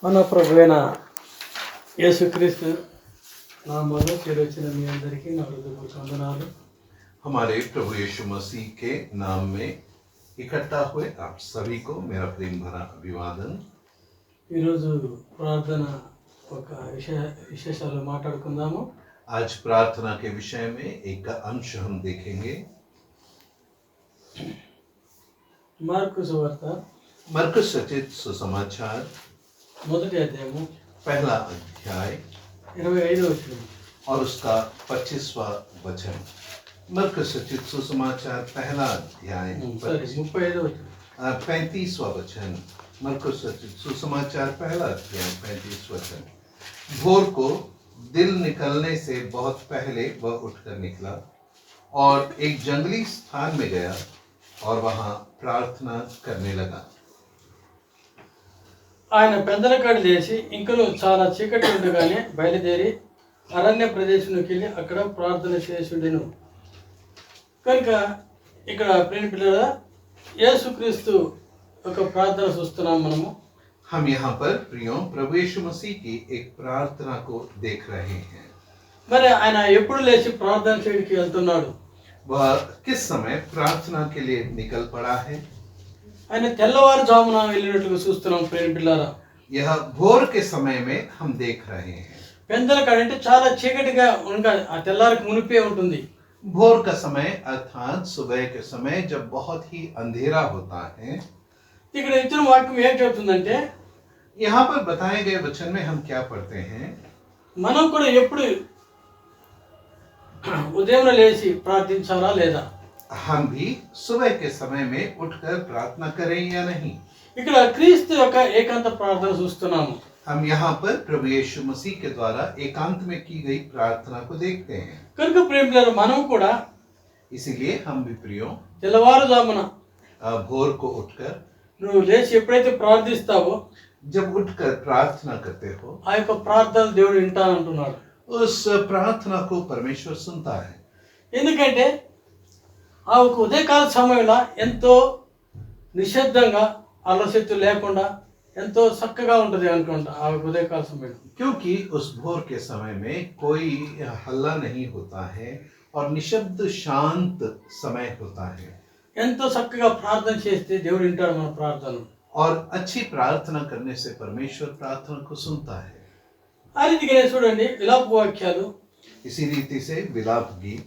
మన ప్రభువైన యేసుక్రీస్తు నామములో చేరొచ్చిన మీ అందరికీ నా హృదయపూర్వక వందనాలు. हमारे प्रभु यीशु मसीह के नाम में इकट्ठा हुए आप सभी को मेरा प्रेम भरा अभिवादन। ఈరోజు ప్రార్థన ఒక విశేషాలు మాట్లాడుకుందాము. आज प्रार्थना के विषय में एक अंश हम देखेंगे। మార్కు సువార్త मरकुस रचित सुसमाचार మొదటి అధ్యాయము पहला अध्याय 25వ వచనం और उसका 25वां वचन। मरकुस रचित सुसमाचार पहला अध्याय 35వ వచనం 35वां वचन। मरकुस रचित सुसमाचार पहला अध्याय 35 वचन। भोर को दिल निकलने से बहुत पहले वह उठकर निकला और एक जंगली स्थान में गया और वहां प्रार्थना करने लगा। ఆయన పెద్దలకాడు లేచి ఇంకను చాలా చీకటి ఉండగానే బయలుదేరి అరణ్య ప్రదేశంలోకి వెళ్ళి అక్కడ ప్రార్థన చేసుండెను. కనుక ఇక్కడ ప్రియ పిల్లల యేసుక్రీస్తు ఒక ప్రార్థన చూస్తున్నాం మనము. हम यहाँ पर प्रियो प्रभु यीशु मसीह की एक प्रार्थना को देख रहे हैं। మరి ఆయన ఎప్పుడు లేచి ప్రార్థన చేయడానికి వెళ్తున్నాడు? वह किस समय प्रार्थना के लिए निकल पड़ा है? ఆయన తెల్లవారుజామున వెళ్ళినట్టుగా చూస్తున్నాం ప్రియ పిల్లల. यह भोर के समय में हम देख रहे हैं। పెద్దలకాడు అంటే చాలా చీకటిగా ఉండగా ఆ తెల్లారికి మునిపే ఉంటుంది. भोर का समय अर्थात सुबह के समय जब बहुत ही अंधेरा होता है। ఇక్కడ ఇచ్చిన వాక్యం ఏం చెబుతుందంటే यहाँ पर बताए गए वचन में हम क्या पढ़ते हैं? మనం కూడా ఎప్పుడు ఉదయం లేచి ప్రార్థించాలా లేదా? हम भी सुबह के समय में उठकर प्रार्थना करें या नहीं? ఇక్కడ క్రీస్తు యొక్క ఏకాంత ప్రార్థన చూస్తున్నాము. हम यहाँ पर प्रभु यीशु मसीह के द्वारा एकांत में की गई प्रार्थना को देखते हैं। కనుక ప్రేమికులారా మనం కూడా इसीलिए हम भी प्रियो తెల్లవారుజామున भोर को उठकर నువ్వు లేచి ఎప్పుడైతే ప్రార్థిస్తావో जब उठकर प्रार्थना करते हो ఆ యొక్క ప్రార్థనలు దేవుడు వింటానంటున్నాడు. उस प्रार्थना को परमेश्वर सुनता है। ఎందుకంటే ఆ ఒక ఉదయకాల సమయంలో ఎంతో నిశ్శబ్దంగా అలసత్వం లేకుండా ఎంతో చక్కగా ఉంటుంది అనుకుంటా ఆ ఉదయకాల సమయం. क्योंकि उस भोर के समय में कोई हल्ला नहीं होता है और निशब्द शांत समय होता है। ఎంతో చక్కగా ప్రార్థన చేస్తే దేవుడు వింటాడు మన ప్రార్థనలు. और अच्छी प्रार्थना करने से परमेश्वर प्रार्थना को सुनता है। ఆ రీతిగానే చూడండి విలాప వాక్యాలు इसी रीति से विलाप गीत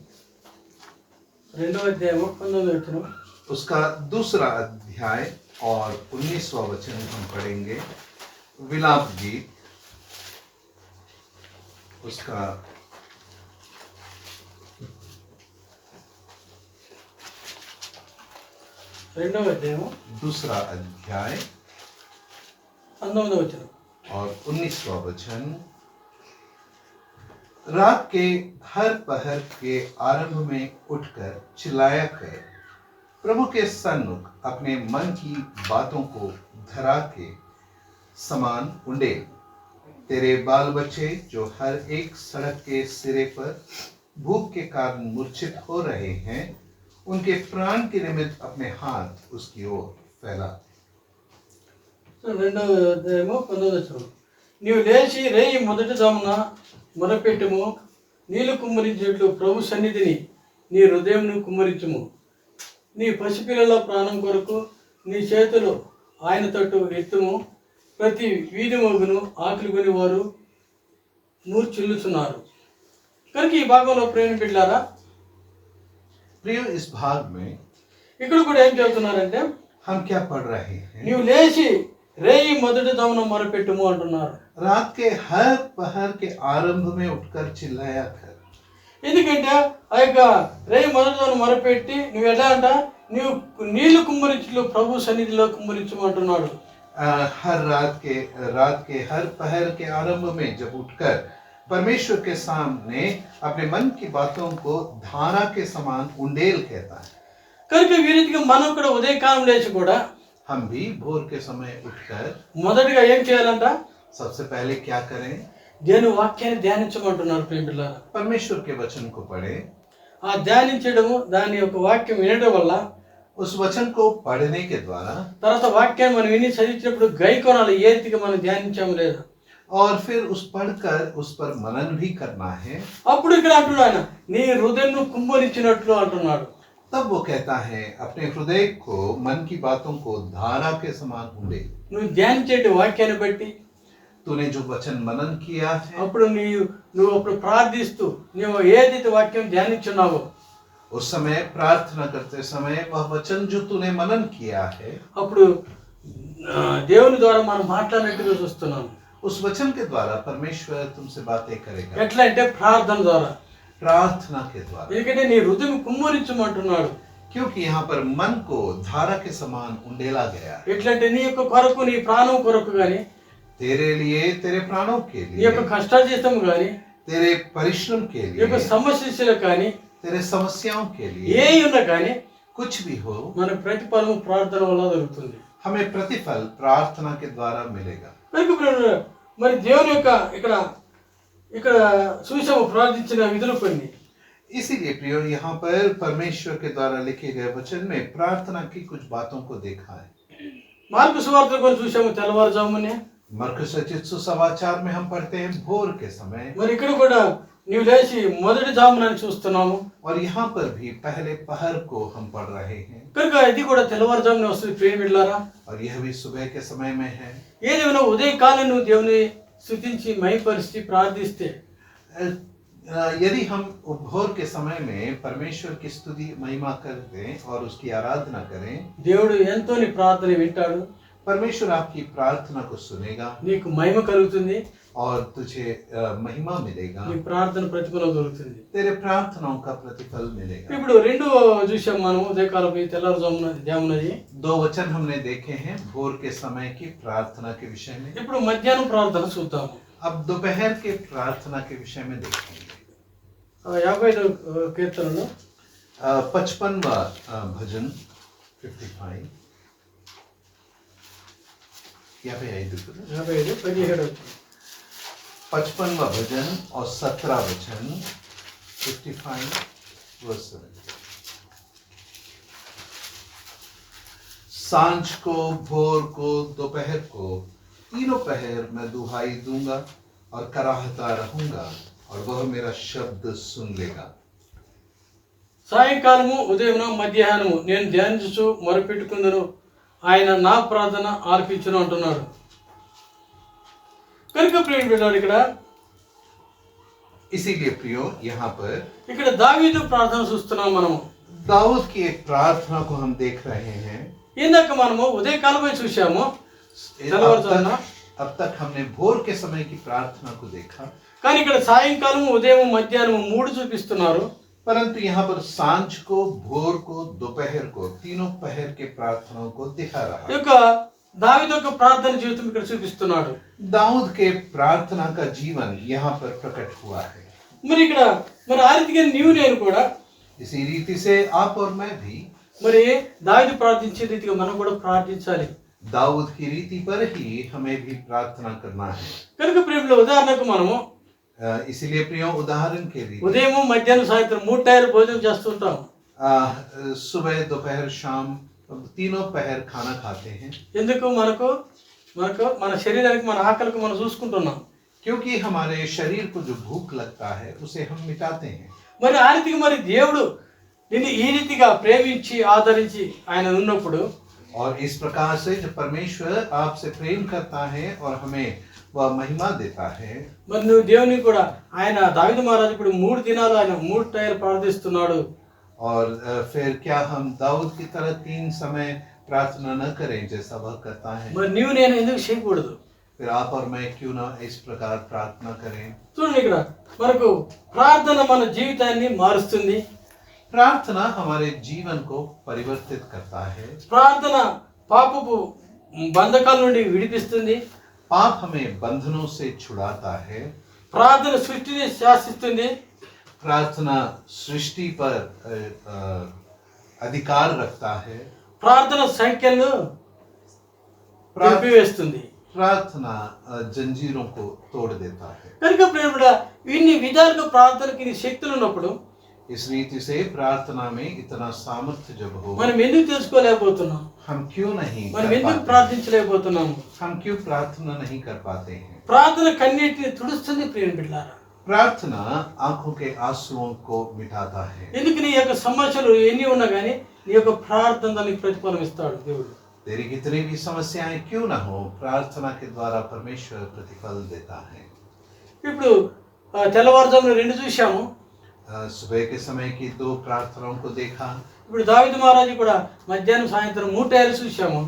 2వ అధ్యాయము 19వ వచనం उसका दूसरा अध्याय और 19वां वचन हम पढ़ेंगे। विलाप गीत उसका 2వ అధ్యాయము दूसरा अध्याय 19వ వచనం और 19वां वचन। रात के हर पहर के आरंभ में उठकर चिल्लाया कर प्रभु के सन्मुख अपने मन की बातों को धरा के समान उंडे। तेरे बाल बच्चे जो हर एक सड़क के सिरे पर भूख के कारण मूर्छित हो रहे हैं, उनके प्राण के निमित्त अपने हाथ उसकी ओर फैला। 2వ అధ్యాయము 19వ వచనం నీవు లేచి రేయి మొదటి జామున మొరపెట్టుము, నీళ్లు కుమ్మరించేట్లు ప్రభు సన్నిధిని నీ హృదయంను కుమ్మరించుము. నీ పసిపిల్లల ప్రాణం కొరకు నీ చేతులు ఆయన తట్టు ఎత్తుము. ప్రతి వీధి మగును ఆకలి కొని వారు మూర్ఛిల్లుచున్నారు. కనుక ఈ భాగంలో ప్రేమ బిడ్డలారా प्रियो इस भाग में ఇక్కడ కూడా ఏం చెబుతున్నారంటే हम क्या पढ़ रहे हैं? నీవు లేచి రేయి మొదటి జామున మొరపెట్టుము అంటున్నారు. रात के हर पहर के आरंभ में उठकर चिल्लाया कर। ఎందుకంటే ఆ యొక్క రేయి మొదటి జామున మొరపెట్టి నువ్వు ఎలా అంట నీవు నీళ్లు కుమ్మరించులు ప్రభు సన్నిధిలో కుమ్మరించమంటున్నాడు. हर रात के हर पहर के आरंभ में जब उठकर परमेश्वर के सामने अपने मन की बातों को धारा के समान उंडेल कहता है। కనుక ఈ రీతిగా మనం కూడా ఉదయకాలం లేచి కూడా हम भी भोर के समय उठकर మొదటిగా ఏం చేయాలంట? सबसे पहले क्या करें? దేవుని వాక్యాన్ని ధ్యానించమంటున్నారు ప్రియ బిడ్డలారా. परमेश्वर के वचन को पढ़ें। ఆ ధ్యానించడము దాని యొక్క వాక్యం వినడం వల్ల उस वचन को पढ़ने के द्वारा తర్వాత వాక్యాన్ని మనం విని చదివించినప్పుడు గైకొనాలి ఏ రీతిగా మనం ధ్యానించాము లేదా. और फिर उस पढ़कर उस पर मनन भी करना है। అప్పుడు ఇక్కడ అంటున్నాడు ఆయన నీ హృదయంను కుమ్మరించినట్లు అంటున్నాడు. तब वो कहता है अपने हृदय को मन की बातों को धारा के समान उंडे। నువ్వు ధ్యానించేటి వాక్యాన్ని బట్టి तूने जो वचन मनन किया है అప్పుడు నువ్వు అప్పుడు ప్రార్థిస్తూ నువ్వు ఏదైతే వాక్యం ధ్యానించున్నావో उस समय प्रार्थना करते समय वह वचन जो तूने मनन किया है అప్పుడు దేవుని ద్వారా మనం మాట్లాడినట్టుగా చూస్తున్నాం. उस वचन के द्वारा परमेश्वर तुमसे बातें करेगा। ఎట్లా అంటే ప్రార్థన ద్వారా. प्रार्थना के द्वारा, ఎందుకంటే నీ హృదయం కుమ్మరించమంటున్నాడు. क्योंकि यहाँ पर मन को धारा के समान उंडेला गया है। ఎట్లంటే నీ యొక్క కొరకు నీ ప్రాణం కొరకు గాని तेरे लिए, तेरे प्राणों के నీ लिए, యొక్క కష్టాజీతం గాని तेरे परिश्रम के నీ యొక్క लिए, సమస్యలకు కానీ तेरे समस्याओं के लिए, ఏ ఉన్నా కానీ कुछ भी हो, మన ప్రతిఫలం ప్రార్థన వల్ల దొరుకుతుంది. हमें प्रतिफल प्रार्थना के द्वारा मिलेगा। మరి దేవుని యొక్క ఇక్కడ ఇక్కడ చూసాము ప్రార్థించిన విధులు కొన్ని. इसीलिए प्रियो यहाँ पर परमेश्वर के द्वारा लिखे गए वचन में प्रार्थना की कुछ बातों को देखा है। మార్కు సువార్త కొన్ని చూసాము తెల్లవారుజామునే. मरकुस रचित सुसमाचार में हम पढ़ते हैं भोर के समय, మరి ఇక్కడ కూడా నీవు లేచి మొదటి జామున చూస్తున్నాము. और यहाँ पर भी पहले पहर को हम पढ़ रहे हैं, కనుక ఇది కూడా తెల్లవారుజామున వస్తుంది ప్రియ బిడ్డలారా. और यह भी सुबह के समय में है। ఏదేమైనా ఉదయకాలం నువ్వు దేవుని స్తుతించి మహిమపరిచి ప్రార్థిస్తే यदि हम भोर के समय में परमेश्वर की स्तुति महिमा कर दें और उसकी आराधना करें, దేవుడు ఎంతో నీ ప్రార్థన వింటాడు. परमेश्वर आपकी प्रार्थना को सुनेगा నీకు మహిమ కలుగుతుంది. और तुझे महिमा मिलेगा, నీ ప్రార్థన ప్రతిఫలం దొరుకుతుంది. तेरे प्रार्थनाओं का प्रतिफल मिलेगा। ఇప్పుడు రెండు చూసాం మనం ఉదయకాలం జామునది. दो वचन हमने देखे हैं भोर के समय की प्रार्थना के विषय में। ఇప్పుడు మధ్యాహ్నం ప్రార్థన చూద్దాము. अब दोपहर के प्रार्थना के विषय में देखेंगे। 55 కీర్తనలు 55वां भजन 55 या पे 55 17 55वां भजन और 17 वचन 55 वर्स 7। सांझ को, भोर को, दोपहर को, तीनों पहर मैं दुहाई दूंगा और कराहता रहूंगा और वह मेरा शब्द सुन लेगा। సాయంకాలము ఉదయమున మధ్యాహ్నము నేను ధ్యానించుచు మొరపెట్టుకుందును ఆయన నా ప్రార్థన ఆలకించును అంటున్నాడు. కనుక ప్రియ బిడ్డలారా ఇక్కడ इसीलिए प्रियो यहाँ पर ఇక్కడ దావీదు ప్రార్థన చూస్తున్నాం మనము. दाऊद की एक प्रार्थना को हम देख रहे हैं। ఇందాక మనము ఉదయకాలమే చూసాము తెల్లవారుజామున. अब तक हमने भोर के समय की प्रार्थना को देखा, కానీ ఇక్కడ సాయంకాలం ఉదయం మధ్యాహ్నం మూడు చూపిస్తున్నారు. परंतु यहाँ पर सांझ को, भोर को, दोपहर को, तीनों पहर के प्रार्थनाओं को दिखा रहा ఈ है। యొక్క దావీదు యొక్క ప్రార్థన జీవితం ఇక్కడ చూపిస్తున్నాడు. दाऊद के प्रार्थना का जीवन यहाँ पर प्रकट हुआ है। మరి ఇక్కడ మరి ఆ రీతిగా నీవు నేను కూడా इसी रीति से आप और मैं भी మరి దావీదు ప్రార్థించే రీతిగా మనం కూడా ప్రార్థించాలి. दाऊद की रीति पर ही हमें भी प्रार्थना करना है। కనుక ప్రేమలో ఉదాహరణకు మనము इसीलिए प्रियो उदाहरण के लिए ఉదయం మధ్యాహ్నం సాయంత్రం 3 టైర్ భోజనం చేస్తుంటాం. सुबह, दोपहर, शाम तीनों पहर खाना खाते हैं। ఎందుకు మనకు మన శరీరానికి మన ఆకలికి మనం చూసుకుంటున్నాం. क्योंकि हमारे शरीर को जो भूख लगता है उसे हम मिटाते हैं। మరి ఆ రీతిగా మరి దేవుడు నిన్ను ఈ రీతిగా ప్రేమించి ఆదరించి ఆయన ఉన్నప్పుడు और इस प्रकार से जब परमेश्वर आपसे प्रेम करता है और हमें वह महिमा देता है, మరి నువ్వు దేవుని కూడా ఆయన దావీదు మహారాజు ఇప్పుడు 3 దినాలు ఆయన 3 టైర్ ప్రార్థిస్తున్నాడు. और फिर क्या हम दाऊद की तरह 3 समय प्रार्थना न करें जैसा वह करता है? మరి నీవు నేను ఎందుకు చేయకూడదు? फिर आप और मैं क्यों ना इस प्रकार प्रार्थना करें? చూడండి ఇక్కడ మనకు ప్రార్థన మన జీవితాన్ని మారుస్తుంది. प्रार्थना हमारे जीवन को परिवर्तित करता है। ప్రార్థన పాపపు బంధకాల నుండి విడిపిస్తుంది. पाप हमें बंधनों से छुड़ाता है। ప్రార్థన సృష్టిని శాసిస్తుంది. प्रार्थना सृष्टि पर अधिकार रखता है। ప్రార్థన సంఖ్యలను వేస్తుంది. प्रार्थना जंजीरों को तोड़ देता है। కనుక ప్రేమడ ఇన్ని విధాలుగా ప్రార్థనకి నీ శక్తులు ఉన్నప్పుడు इस रीति से प्रार्थना में इतना सामर्थ्य जब हो, మనం ఎందుకు తెలుసుకోలేకపోతున్నాం? हम क्यों नहीं మనం कर ఎందుకు पाते? ప్రార్థించలేకపోతున్నాము? हम क्यों प्रार्थना नहीं कर पाते हैं? ప్రార్థన కన్నీటిని తుడుస్తుంది ప్రియమైన బిడ్డలారా. प्रार्थना आंखों के आंसुओं को मिटाता है। ఎందుకు నీ యొక్క సమస్యలు ఎన్ని ఉన్నా కానీ నీ యొక్క ప్రార్థన దానికి ప్రతిఫలం ఇస్తాడు దేవుడు. तेरी कितनी भी समस्याएं क्यों ना हो, प्रार्थना के द्वारा परमेश्वर प्रतिफल देता है। ఇప్పుడు తెల్లవారుజామున రెండు చూశాము. सुबह के समय की 2 प्रार्थनाओं को देखा, ఇప్పుడు దావీదు మహారాజు కూడా మధ్యాహ్నం సాయంత్రం 3 టైర్లు చూశాము.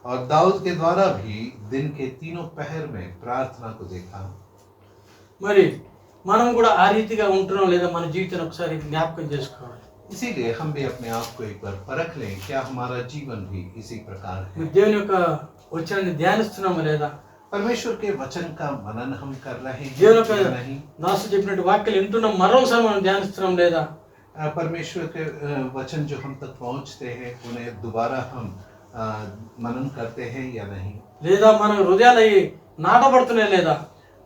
और दाऊद के द्वारा भी दिन के तीनों पहर में प्रार्थना को देखा। మరి మనం కూడా ఆ రీతిగా ఉంటున్నాం లేదా మన జీవితాన్ని ఒకసారి జ్ఞాపకం చేసుకోవాలి. इसीलिए हम भी अपने आप को एक बार परख लें, क्या हमारा जीवन भी इसी प्रकार है? మరి దేవుని యొక్క వచనాన్ని ధ్యానిస్తున్నామా లేదా? परमेश्वर के वचन का मनन हम कर रहे हैं దేవుని యొక్క या नहीं? దాసు చెప్పినట్టు వాక్యాలు వింటున్నాం, మరోసారి మనం ధ్యానిస్తున్నాం లేదా? परमेश्वर के वचन जो हम तक पहुंचते हैं उन्हें दोबारा हम मनन करते हैं या नहीं? లేదా మన హృదయాలు అవి నాటబడుతున్నాయి లేదా?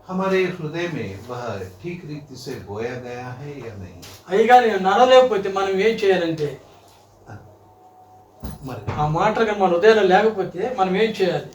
हमारे हृदय में वह ठीक रीति से बोया गया है या नहीं? అవి కానీ నడలేకపోతే మనం ఏం చేయాలంటే मर ఆ మాటలు కానీ మన హృదయాలు లేకపోతే మనం ఏం చేయాలి?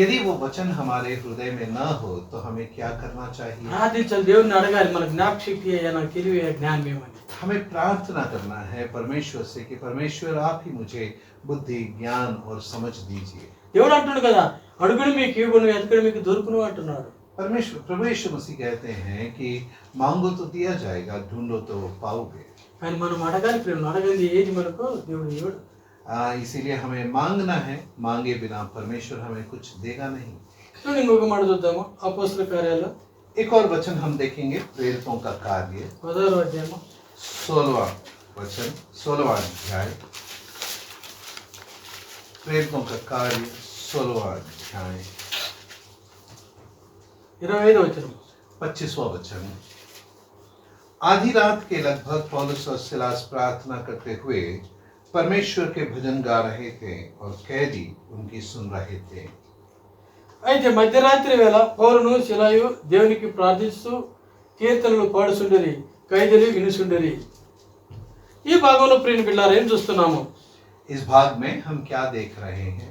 यदि वो वचन हमारे हृदय में न हो तो हमें क्या करना चाहिए? ప్రార్థించాలి, దేవుడిని అడగాలి, మన జ్ఞాపశక్తి అయ్యా నాకు తెలివి జ్ఞానం ఏమని. हमें प्रार्थना करना है परमेश्वर से कि परमेश्वर आप ही मुझे बुद्धि, ज्ञान और समझ दीजिए। దేవుడు అంటున్నాడు కదా, అడుగుడు మీకు ఇవ్వను, వెతకడు మీకు దొరుకును అంటున్నాడు. परमेश्वर प्रभु यीशु मसीह कहते हैं कि मांगो तो दिया जाएगा, ढूंढो तो पाओगे। కానీ మనం అడగాలి ప్రేమ, అడగంది ఏది మనకు దేవుడు ఇవ్వడు. इसीलिए हमें मांगना है, मांगे बिना परमेश्वर हमें कुछ देगा नहीं। చూడండి ఇంకొక మాట చూద్దాము. అపోస్తలుల కార్యాలు एक और वचन हम देखेंगे, प्रेरितों का कार्य 16వ అధ్యాయము 16वां वचन, 16वां अध्याय, प्रेरितों का कार्य 16वां अध्याय 25వ వచనం. 25वां वचन। आधी रात के लगभग पौलुस और सिलास प्रार्थना करते हुए परमेश्वर के भजन गा रहे थे और कैदी उनकी सुन रहे थे। అయితే మధ్యరాత్రి వేళ పౌలును శిలాయు దేవునికి ప్రార్థిస్తూ కీర్తనలు పాడుచుండరి, ఖైదీలు వినుచుండరి. ఈ భాగంలో ప్రియ బిడ్డలారా ఏం చూస్తున్నాము? इस भाग में हम क्या देख रहे हैं?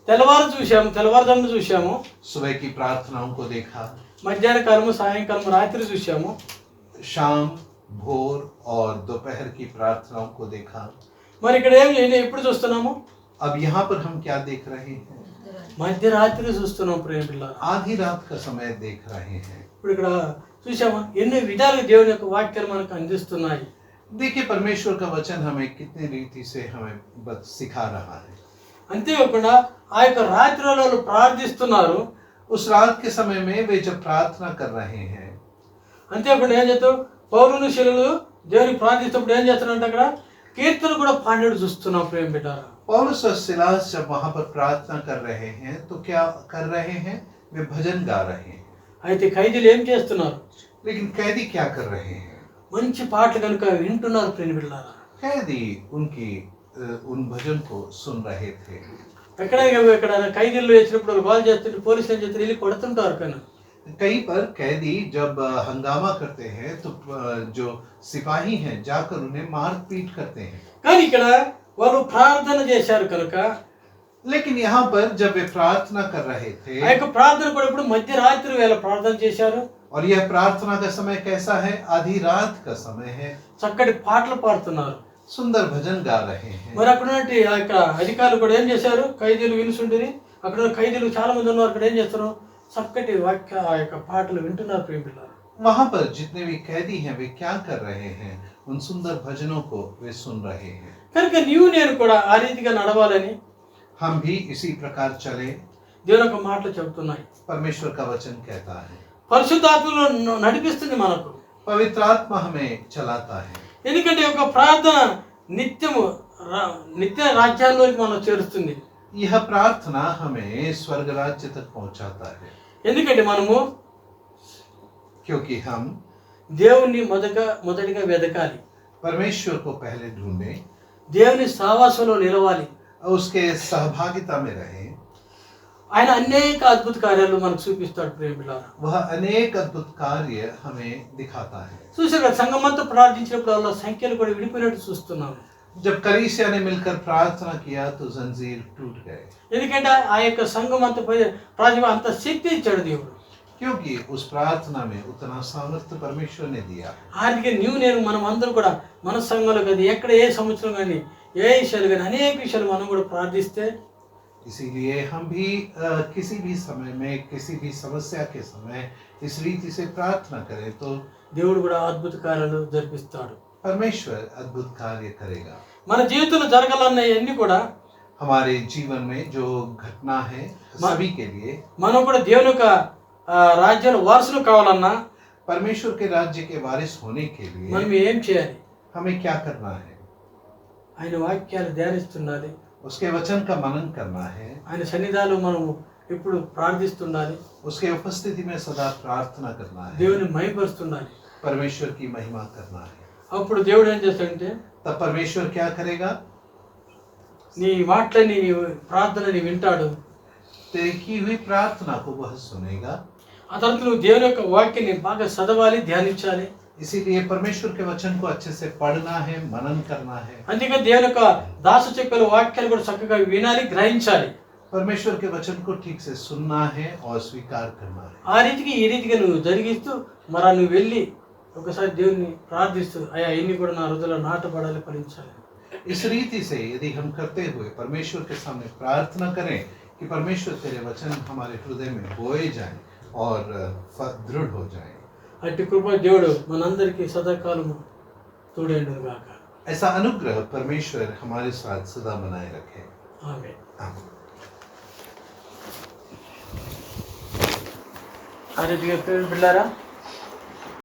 తెల్లవారుజామున చూశాము, सुबह की प्रार्थनाओं को देखा, మధ్యాహ్న కాలము, సాయంకాలం, రాత్రి చూశాము. शाम, भोर और दोपहर की प्रार्थनाओं को देखा। మరి ఇక్కడ ఎప్పుడు చూస్తున్నాము? अब यहाँ पर हम क्या देख रहे हैं? మధ్యరాత్రి చూస్తున్నాం ప్రియ బిడ్డలారా. आधी रात का समय देख रहे हैं। ఇప్పుడు ఇక్కడ చూసామా ఎన్ని విధాలుగా దేవుని యొక్క వాక్యాలు మనకు అందిస్తున్నాయి. देखिए परमेश्वर का वचन हमें कितनी रीति से हमें सिखा रहा है। అంతేకాకుండా ఆ యొక్క రాత్రిలో వాళ్ళు ప్రార్థిస్తున్నారు. उस रात के समय में वे जब प्रार्थना कर रहे हैं, అంతేకాకుండా ఏం చేస్తావు, పౌలును శిలలు దేవునికి ప్రార్థిస్తున్నప్పుడు ఏం చేస్తున్నారంటే అక్కడ కీర్తన కూడా పాండేడు చూస్తున్నాం ప్రేమ బిడ్డారా. पौलुस और सिलास जब वहां पर प्रार्थना कर रहे हैं तो क्या कर रहे हैं? वे भजन गा रहे हैं। అయితే ఖైదీలు ఏం చేస్తున్నారు? लेकिन कैदी क्या कर रहे हैं? మంచి పాటలు కనుక వింటున్నారు ప్రేమ బిడ్డలారా. कैदी उनकी उन भजन को सुन रहे थे। ఎక్కడ ఖైదీలు వేసినప్పుడు వాళ్ళు చేస్తుంటే పోలీసులు ఏం చేస్తారు, వెళ్ళి కొడుతుంటారు. కానీ कई पर कैदी जब हंगामा करते हैं तो जो सिपाही हैं जाकर उन्हें मार पीट करते हैं। కానీ ఇక్కడ వాళ్ళు ప్రార్థన చేశారు కనుక, लेकिन यहाँ पर जब वे प्रार्थना कर रहे थे, ఆ యొక్క ప్రార్థన కూడా ఇప్పుడు మధ్యరాత్రి వేళ ప్రార్థన చేశారు. और यह प्रार्थना का समय कैसा है? आधी रात का समय है। చక్కటి పాటలు పాడుతున్నారు. सुंदर भजन गा रहे हैं। మరి అక్కడ ఉన్నటువంటి ఆ యొక్క అధికారులు కూడా ఏం చేశారు? ఖైదీలు వినుసుండిరి. అక్కడ ఉన్న ఖైదీలు చాలా మంది ఉన్నారు. అక్కడ ఏం చేస్తారు? చక్కటి వాక్య ఆ యొక్క పాటలు వింటున్నారు ప్రియ బిడ్డలారా. वहां पर जितने भी कैदी हैं वे क्या कर रहे हैं? उन सुंदर भजनों को वे सुन रहे हैं। కనుక నీవు నేను కూడా ఆ రీతిగా నడవాలని हम भी इसी प्रकार चले, దేవుని యొక్క మాటలు చెబుతున్నాయి. परमेश्वर का वचन कहता है। పరిశుద్ధాత్మలో నడిపిస్తుంది మనకు. पवित्र आत्मा हमें चलाता है। ఎందుకంటే ఒక ప్రార్థన నిత్య రాజ్యాల్లోకి మనం చేరుస్తుంది. यह प्रार्थना हमें स्वर्ग राज्य तक पहुंचाता है, ఎందుకంటే మనము क्योंकि हम దేవుణ్ణి మొదటిగా వెదకాలి, परमेश्वर को पहले ढूंढें, దేవుని సహవాసంలో నిలవాలి. उसके सहभागिता में रहें। ఆయన అనేక అద్భుత కార్యాలు మనకు చూపిస్తాడు ప్రేమిలారా. वह अनेक अद्भुत कार्य हमें दिखाता है। చూసారు కదా, సంఘమంతా ప్రార్థించినప్పుడు వాళ్ళ సంఖ్యలు కూడా విడిపోయినట్టు చూస్తున్నాము. जब कलीसिया ने मिलकर प्रार्थना किया तो जंजीर टूट गए, ఎందుకంటే ఆ యొక్క సంఘం అంత ప్రార్థన అంత శక్తి ఇచ్చాడు దేవుడు. क्योंकि उस प्रार्थना में उतना सामर्थ्य परमेश्वर ने दिया। అందుకే నేను మనం అందరూ కూడా మన సంఘంలో కానీ ఎక్కడ ఏ సంవత్సరం కానీ ఏ విషయాలు కానీ అనేక విషయాలు మనం కూడా ప్రార్థిస్తే, इसीलिए हम भी किसी भी समय में किसी भी समस्या के समय इस रीति से प्रार्थना करें तो దేవుడు కూడా అద్భుత కార్యాలు జరిపిస్తాడు. परमेश्वर अद्भुत कार्य करेगा। మన జీవితంలో జరగాలన్నవన్నీ కూడా हमारे जीवन में जो घटना है सभी के लिए, మనం కూడా దేవుని యొక్క రాజ్యంలో వారసులు కావాలన్నా परमेश्वर के राज्य के वारिस होने के మనం लिए ఏం చేయాలి? हमें क्या करना है? ఆయన వాక్యాలు ధ్యానిస్తుండాలి. उसके वचन का मनन करना है, ఆయన సన్నిధానంలో మనం ఎప్పుడు ప్రార్థిస్తుండాలి. उसके उपस्थिति में सदा प्रार्थना करना है, దేవుని మహిమపరుస్తుండాలి. परमेश्वर की महिमा करना है। అప్పుడు దేవుడు ఏం చేస్తాడంటే तब परमेश्वर क्या करेगा? నీ మాటలని నీ ప్రార్థనని వింటాడు. तेरी की हुई प्रार्थना को वह सुनेगा। ఆ తర్వాత నువ్వు దేవుని యొక్క వాక్యాన్ని బాగా చదవాలి, ధ్యానించాలి. इसीलिए परमेश्वर के वचन को अच्छे से पढ़ना है, मनन करना है। అందుకని దేవుని యొక్క దాసు చెప్పే వాక్యాలు కూడా చక్కగా వినాలి, గ్రహించాలి. परमेश्वर के वचन को ठीक से सुनना है और स्वीकार करना है। ఆ రీతికి ఈ రీతిగా నువ్వు జరిగిస్తూ మరా నువ్వు వెళ్ళి ఒకసారి దేవుని ప్రార్థిస్తూ అయ్యా ఇన్ని కూడా నా హృదయంలో నాటబడాలి, ఫలించాలి. इस रीति से यदि हम करते हुए परमेश्वर के सामने प्रार्थना करें कि परमेश्वर तेरे वचन हमारे हृदय में बोए जाएं और दृढ़ हो जाएं, అట్టి కృప దేవుడు మనందరికీ సదాకాలము తోడేండును గాక. ऐसा अनुग्रह परमेश्वर हमारे साथ सदा बनाए रखे। ఆమేన్. आमीन। ఆ రీతిగా ప్రేమ బిడ్డలారా,